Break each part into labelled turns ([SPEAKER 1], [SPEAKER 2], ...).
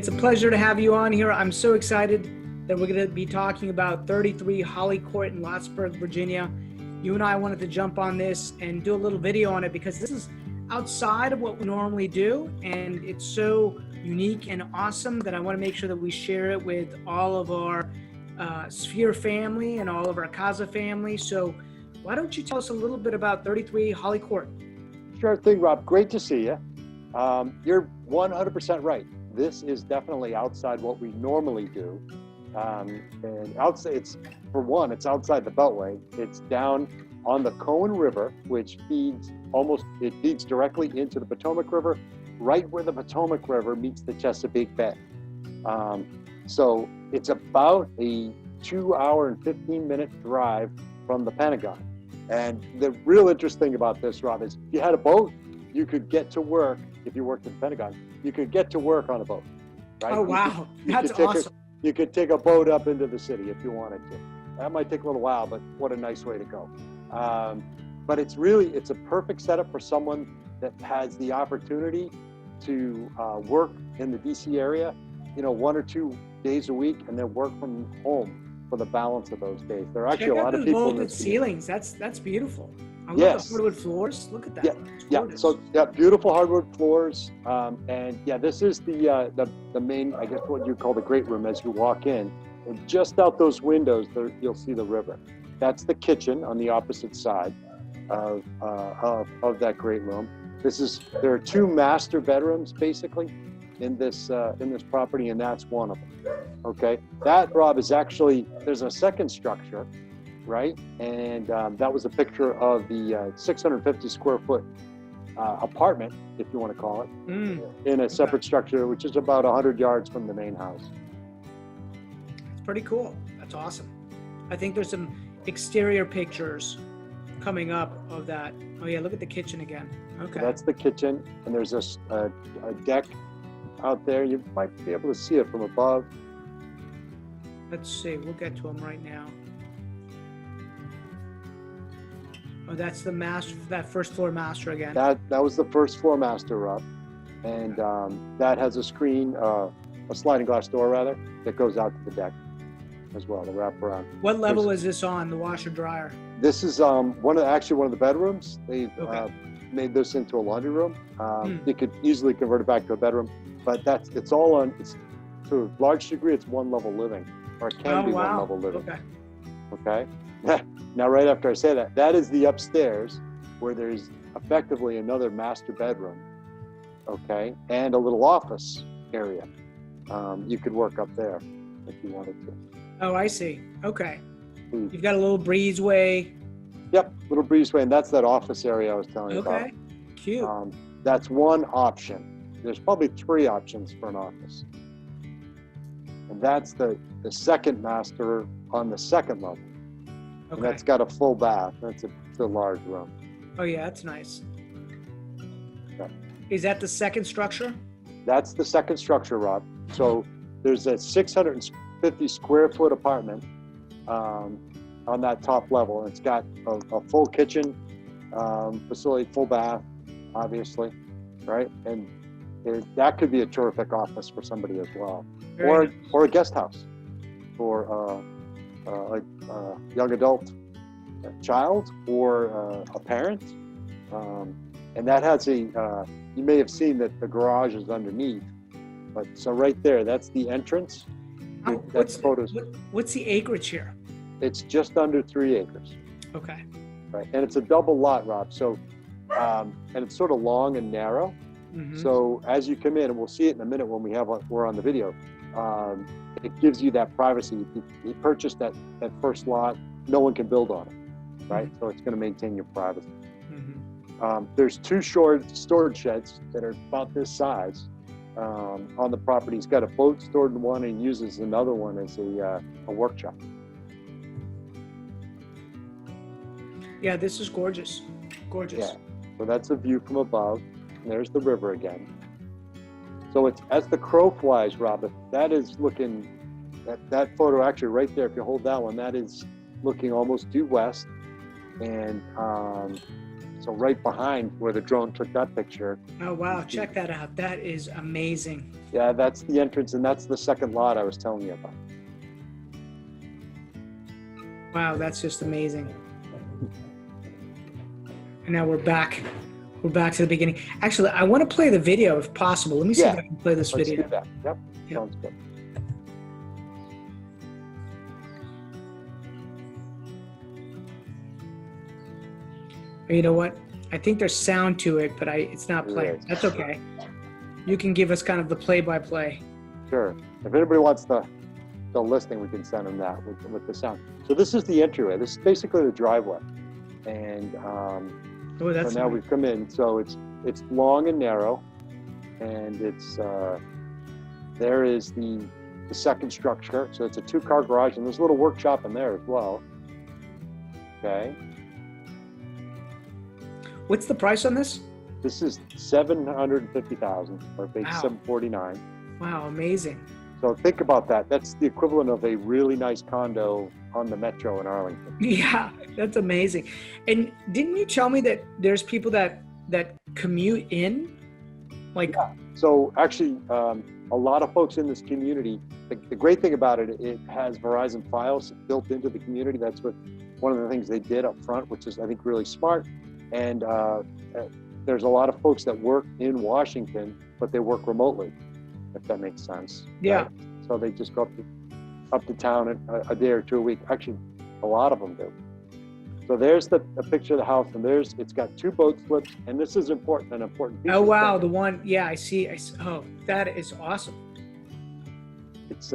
[SPEAKER 1] it's a pleasure to have you on here. I'm so excited that we're going to be talking about 33 Holly Court in Lottsburg, Virginia. You and I wanted to jump on this and do a little video on it because this is outside of what we normally do, and it's so unique and awesome that I want to make sure that we share it with all of our Sphere family and all of our CAZA family. So why don't you tell us a little bit about 33 Holly Court?
[SPEAKER 2] Sure thing, Rob. Great to see you. You're 100% right. This is definitely outside what we normally do. And outside, it's outside the Beltway. It's down on the Cohen River, which feeds directly into the Potomac River, right where the Potomac River meets the Chesapeake Bay. So it's about a 2-hour and 15-minute drive from the Pentagon. And the real interesting thing about this, Rob, is if you had a boat, you could get to work. If you worked at the Pentagon, you could get to work on a boat. Right?
[SPEAKER 1] Oh, wow. That's awesome.
[SPEAKER 2] You could take a boat up into the city if you wanted to. That might take a little while, but what a nice way to go. But it's a perfect setup for someone that has the opportunity to work in the DC area, 1 or 2 days a week, and then work from home for the balance of those days. There are actually a lot of people in
[SPEAKER 1] vaulted
[SPEAKER 2] this
[SPEAKER 1] ceilings. That's beautiful. I love
[SPEAKER 2] Yes.
[SPEAKER 1] the hardwood floors. Look at that.
[SPEAKER 2] Yeah. So beautiful hardwood floors, and this is the main, I guess, what you call the great room as you walk in. And just out those windows, you'll see the river. That's the kitchen on the opposite side of that great room. There are 2 master bedrooms basically in this property, and that's one of them. Okay, that, Rob, is actually, there's a second structure, right? And that was a picture of the 650 square foot apartment, if you want to call it, in a separate structure, which is about 100 yards from the main house.
[SPEAKER 1] It's pretty cool. That's awesome. I think there's some exterior pictures coming up of that. Oh yeah, look at the kitchen again. Okay.
[SPEAKER 2] So that's the kitchen, and there's a deck out there. You might be able to see it from above.
[SPEAKER 1] Let's see. We'll get to them right now. Oh, that's the master. That first floor master again.
[SPEAKER 2] That was the first floor master, Rob, and that has a screen, a sliding glass door rather, that goes out to the deck as well, the wraparound.
[SPEAKER 1] What level is this on, the washer dryer?
[SPEAKER 2] This is one of the bedrooms. They've made this into a laundry room. You could easily convert it back to a bedroom, but it's to a large degree, it's one level living, or it can be one level living. Okay. Now, right after I say that, that is the upstairs where there's effectively another master bedroom, okay, and a little office area. You could work up there if you wanted to.
[SPEAKER 1] Oh, I see. Okay. You've got a little breezeway.
[SPEAKER 2] Yep, little breezeway, and that's that office area I was telling you about.
[SPEAKER 1] Okay, cute.
[SPEAKER 2] That's one option. There's probably 3 options for an office. And that's the second master on the second level.
[SPEAKER 1] Okay.
[SPEAKER 2] And that's got a full bath. It's a large room.
[SPEAKER 1] Oh yeah, that's nice.
[SPEAKER 2] Okay.
[SPEAKER 1] Is that the second structure?
[SPEAKER 2] That's the second structure, Rob. So there's a 650 square foot apartment on that top level. And it's got a full kitchen facility, full bath, obviously, right? And that could be a terrific office for somebody as well, or a guest house for a young adult, a child, or a parent. And that has you may have seen that the garage is underneath, but so right there, that's the entrance. That's photos.
[SPEAKER 1] What's the acreage here?
[SPEAKER 2] It's just under 3 acres.
[SPEAKER 1] Okay.
[SPEAKER 2] Right, and it's a double lot, Rob. So, and it's sort of long and narrow.
[SPEAKER 1] Mm-hmm.
[SPEAKER 2] So as you come in, and we'll see it in a minute when we're on the video, it gives you that privacy. You purchased that first lot, no one can build on it, right? Mm-hmm. So it's going to maintain your privacy. Mm-hmm. There's 2 storage sheds that are about this size on the property. He's got a boat stored in one and uses another one as a workshop.
[SPEAKER 1] Yeah, this is gorgeous. Gorgeous.
[SPEAKER 2] Yeah. So that's a view from above. And there's the river again. So it's as the crow flies, Robert. That is looking. That photo actually right there. If you hold that one, that is looking almost due west, and So right behind where the drone took that picture.
[SPEAKER 1] Oh, wow. Check that out. That is amazing.
[SPEAKER 2] Yeah, that's the entrance, and that's the second lot I was telling you about.
[SPEAKER 1] Wow, that's just amazing. And now we're back. We're back to the beginning. Actually, I want to play the video if possible. Let me see if I can play this
[SPEAKER 2] Let's
[SPEAKER 1] video.
[SPEAKER 2] do that. Yep. Sounds good.
[SPEAKER 1] You know what? I think there's sound to it, but it's not playing. That's okay. You can give us kind of the play-by-play.
[SPEAKER 2] Sure. If anybody wants the listing, we can send them that with the sound. So this is the entryway. This is basically the driveway, and
[SPEAKER 1] Oh, that's
[SPEAKER 2] so now
[SPEAKER 1] nice.
[SPEAKER 2] we've come in. So it's long and narrow, and it's there is the second structure. So it's a 2-car garage, and there's a little workshop in there as well. Okay.
[SPEAKER 1] What's the price on this?
[SPEAKER 2] This is $750,000, or base
[SPEAKER 1] Wow.
[SPEAKER 2] $749.
[SPEAKER 1] Wow, amazing.
[SPEAKER 2] So think about that. That's the equivalent of a really nice condo on the metro in Arlington.
[SPEAKER 1] Yeah, that's amazing. And didn't you tell me that there's people that commute in? Like,
[SPEAKER 2] So actually, a lot of folks in this community, the great thing about it, it has Verizon Fios built into the community. That's one of the things they did up front, which is, I think, really smart. And there's a lot of folks that work in Washington, but they work remotely, if that makes sense.
[SPEAKER 1] Yeah.
[SPEAKER 2] Right? So they just go up to town a day or two a week. Actually, a lot of them do. So there's a picture of the house, and it's got 2 boat slips, and this is an important piece.
[SPEAKER 1] oh, wow, the one, yeah, I see. Oh, that is awesome.
[SPEAKER 2] It's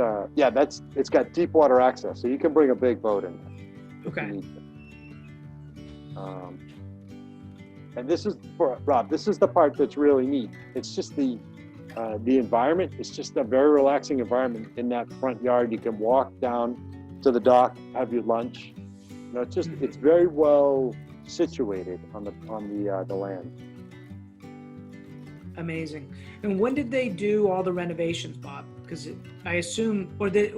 [SPEAKER 2] it's got deep water access, so you can bring a big boat in there if
[SPEAKER 1] Okay.
[SPEAKER 2] you need to. And this is, Rob, this is the part that's really neat. It's just the environment. It's just a very relaxing environment in that front yard. You can walk down to the dock, have your lunch. You know, it's very well situated on the land.
[SPEAKER 1] Amazing. And when did they do all the renovations, Bob? Because I assume, did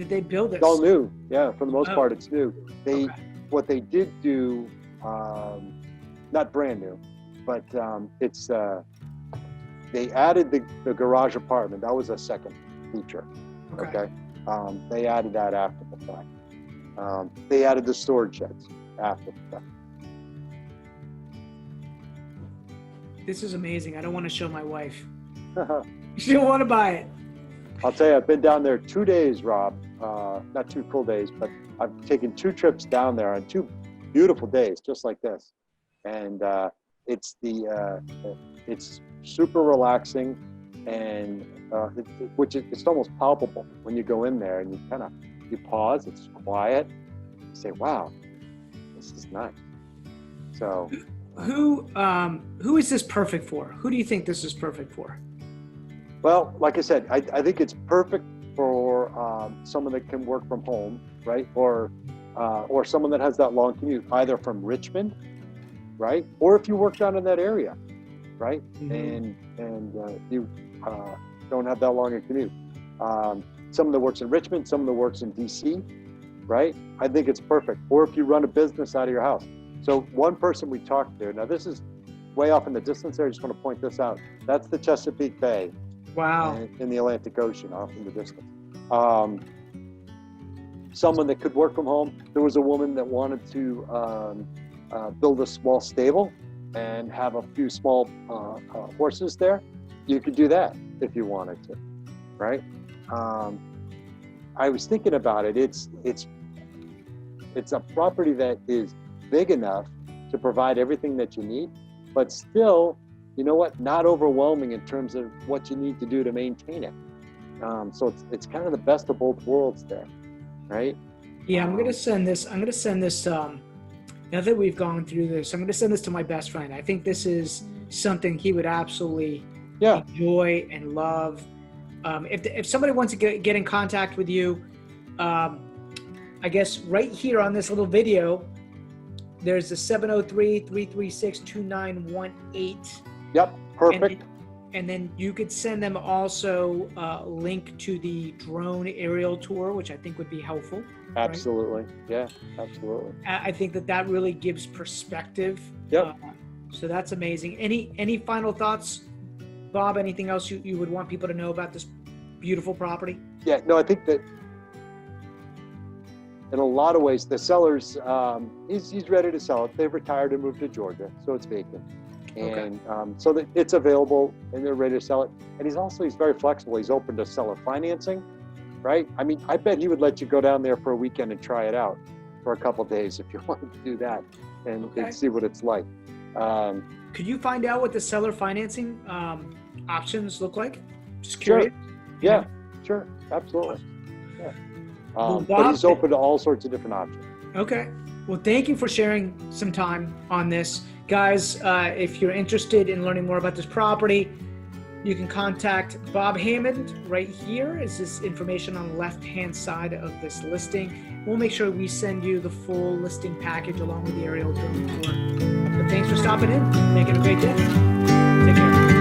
[SPEAKER 1] they build this?
[SPEAKER 2] It's all new. Yeah, for the most
[SPEAKER 1] Oh.
[SPEAKER 2] part, it's new. What they did do, not brand new, but they added the garage apartment. That was a second feature. Okay. They added that after the fact. They added the storage sheds after the fact.
[SPEAKER 1] This is amazing. I don't want to show my wife. She don't want to buy it.
[SPEAKER 2] I'll tell you, I've been down there 2 days, Rob. Not 2 full days, but I've taken 2 trips down there on 2 beautiful days, just like this. And it's super relaxing, and it's almost palpable when you go in there and you pause. It's quiet. You say, "Wow, this is nice." So,
[SPEAKER 1] Who is this perfect for? Who do you think this is perfect for?
[SPEAKER 2] well, like I said, I think it's perfect for someone that can work from home, right? Or someone that has that long commute, either from Richmond, right? Or if you work down in that area, right?
[SPEAKER 1] Mhm.
[SPEAKER 2] And you don't have that long a commute. Someone that works in Richmond, someone that works in DC, right? I think it's perfect. Or if you run a business out of your house. So one person we talked to, now this is way off in the distance there, I just want to point this out. That's the Chesapeake Bay.
[SPEAKER 1] Wow.
[SPEAKER 2] In the Atlantic Ocean, off in the distance. Someone that could work from home. There was a woman that wanted to build a small stable and have a few small horses there. You could do that if you wanted to, right? I was thinking about it. It's a property that is big enough to provide everything that you need, but still, you know what, not overwhelming in terms of what you need to do to maintain it. So it's kind of the best of both worlds there, right?
[SPEAKER 1] Yeah, I'm gonna send this. Now that we've gone through this, I'm gonna send this to my best friend. I think this is something he would absolutely enjoy and love. If somebody wants to get in contact with you, I guess right here on this little video, there's the 703-336-2918.
[SPEAKER 2] Yep, perfect.
[SPEAKER 1] And then you could send them also a link to the drone aerial tour, which I think would be helpful.
[SPEAKER 2] Absolutely. Right? Yeah, absolutely.
[SPEAKER 1] I think that really gives perspective.
[SPEAKER 2] Yep.
[SPEAKER 1] So that's amazing. Any final thoughts, Bob? Anything else you would want people to know about this beautiful property?
[SPEAKER 2] Yeah, no, I think that in a lot of ways, the seller's, he's ready to sell it. They've retired and moved to Georgia, so it's vacant. And so that it's available and they're ready to sell it. And he's very flexible. He's open to seller financing, right? I mean, I bet he would let you go down there for a weekend and try it out for a couple of days if you wanted to do that and see what it's like.
[SPEAKER 1] Could you find out what the seller financing options look like? Just curious.
[SPEAKER 2] Sure. Yeah, sure. Absolutely. Yeah.
[SPEAKER 1] Well, Bob,
[SPEAKER 2] but he's open to all sorts of different options.
[SPEAKER 1] Okay. Well, thank you for sharing some time on this. Guys, if you're interested in learning more about this property, you can contact Bob Hammann right here. Is this information on the left-hand side of this listing? We'll make sure we send you the full listing package along with the aerial drone tour. But thanks for stopping in. Make it a great day. Take care.